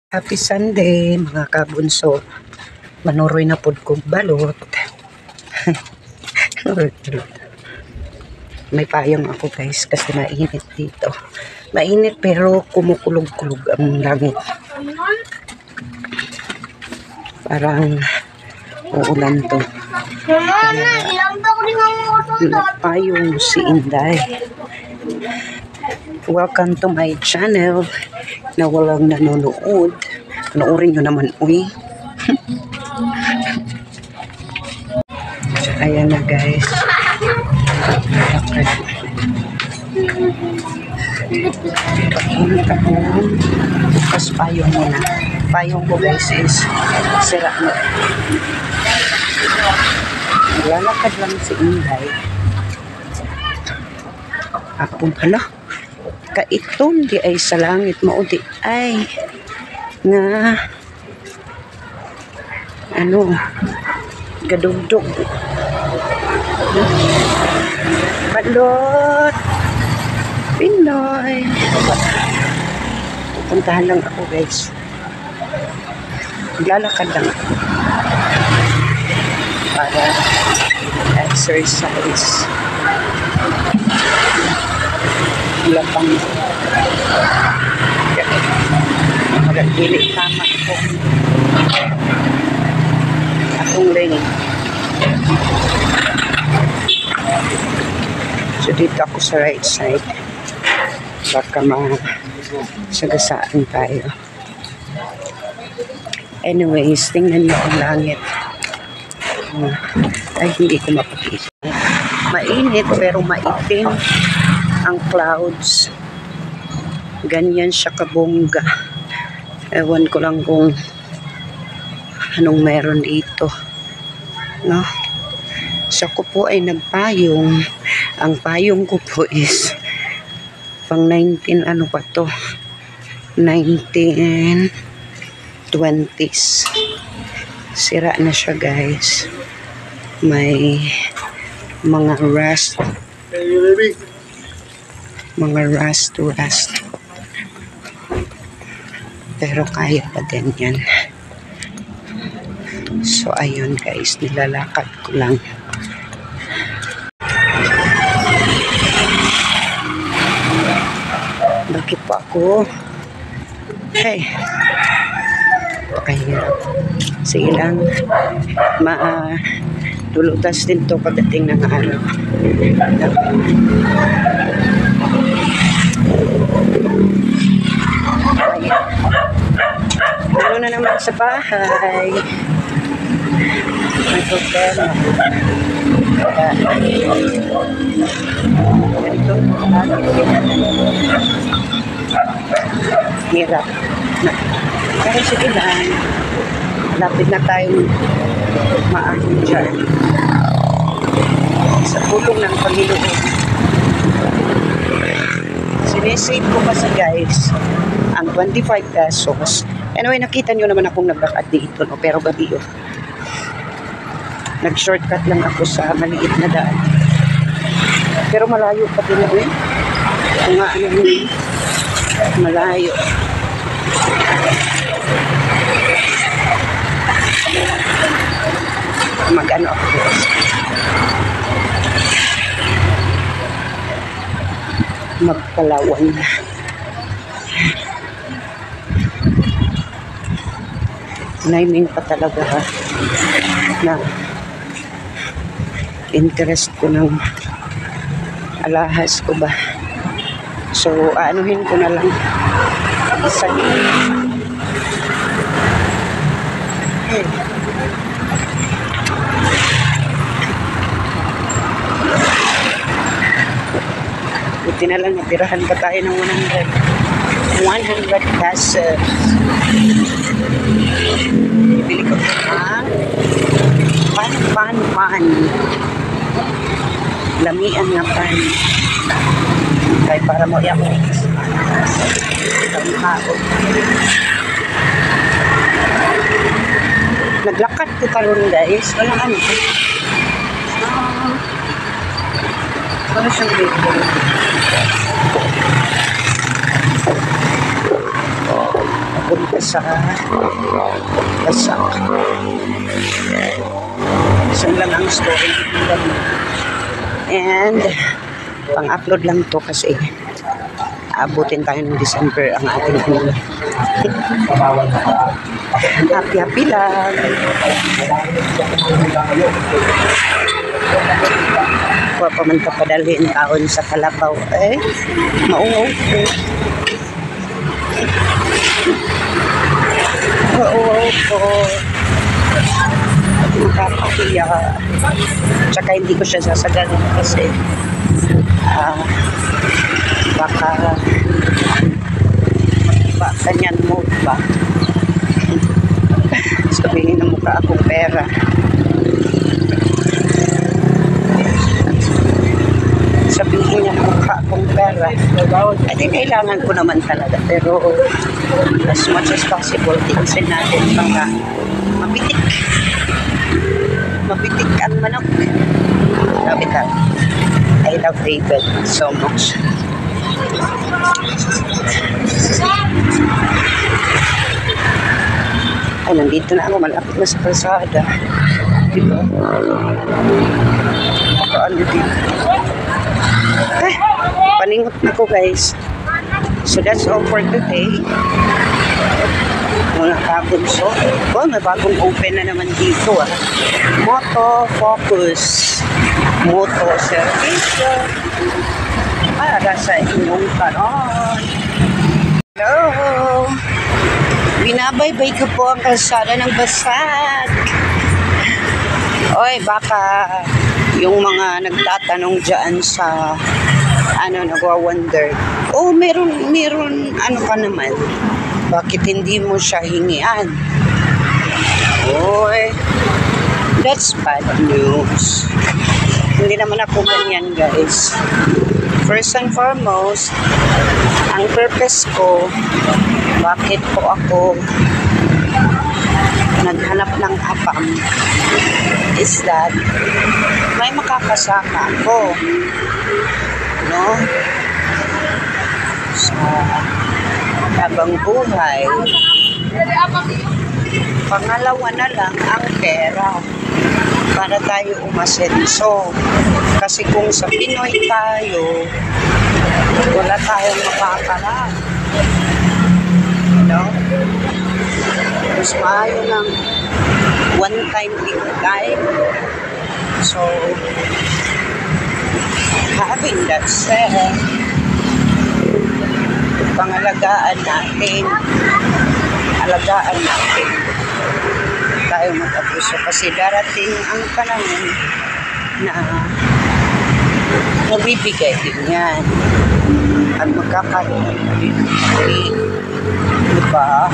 Happy Sunday mga kabunso. Manuroy na pod kog balot. May payong ako guys kasi mainit dito. Mainit pero kumukulog-kulog ang langit. Parang uulan to. Nagpayong si Inday. Welcome to my channel na walang nanonood. Panoorin nyo naman, uy. Ayan na guys. Bukas payong muna. Payong ko guys is sira na. Naglalakad lang si Inday. Apong hala. Kaiton di ay sa langit maudi ay nga ano gadugdog balot Pinoy. Puntahan lang ako guys, lalakad lang ako para exercise. Wala pang magagili tama ko atong lane. So dito ako sa right side, baka masagasaan tayo. Anyways, tingnan niyo ang langit. Ay, hindi ko mapakita. Mainit pero maitim ang clouds. Ganyan siya kabongga. Ewan ko lang kung anong meron dito, no? So ko po ay nagpayong. Ang payong ko po is pang 19 ano pa to, 1920s. Sira na siya guys. May mga rust, pero kaya pa din yan. So ayun guys, nilalakad ko lang. Bakit pa ako? Hey, pakahirap. Sige lang, tulutas din to pagdating ng araw. Ano na naman sa bahay. May problema. Ganito. Hirap. Pero sige lang. Lapit na tayong maahon dyan. Sa tulong ng Panginoon. Sinisave ko kasi guys ang 25 pesos. Anyway, nakita nyo naman akong naglakad dito, no? Pero gabi yun. Nag-shortcut lang ako sa maliit na daan. Pero malayo pa din ako eh. Kung nga ano yun, malayo. Mag-ano ako guys. Magpalawan na. Naiming pa talaga na interest ko ng alahas ko ba. So aanuhin ko na lang isa. Buti na lang natirahan pa tayo ng 100 pesos. Bibili ko ng pan. Lamian nga pan. Kaya para mo yan. Naglakad ko karon guys. Wala ano. Wala siyang video. papunta sa Basak. Isang lang ang story. And pang-upload lang to kasi abutin tayo ng December ang ating ano. Happy lang. Kuha pa man padalhin taon sa Kalabaw. Maungaw ko. Maungaw ko. Nakakahiya. Tsaka hindi ko siya sasagalin kasi baka kanyan mo ba? Sabihin na mukha akong pera. Sabihin niya mukha akong pera. At kailangan ko naman talaga. Pero as much as possible, tingsin natin mga mabitik. Mabitik ang manok. Love it. I love David so much. Ay, nandito na ako. Malapit na sa kalsada. Diba? Paano dito? Paningot na ko, guys. So that's all for today. Mga bagong show. Oh, may bagong open na naman dito. Moto Focus. Moto Service. Para sa inyong karon. Hello! Binabaybay ko po ang kalsada ng Basak. Oy, baka yung mga nagtatanong dyan sa nagwa-wonder. Oh, meron, ano ka naman? Bakit hindi mo siya hingian? Oy, that's bad news. Hindi naman ako ganyan, guys. First and foremost, ang purpose ko, bakit po ako naghanap ng apam is that may makakasama ako, no? Sa habang buhay. Pangalawa na lang ang pera para tayo umasenso. Kasi kung sa Pinoy tayo, wala tayong makakarap. No? Mas maayo ng one time in life. So, having that said, pangalagaan natin, tayo mag-abuso kasi darating ang panahon na mabibigay din yan at magkakaroon din. Diba?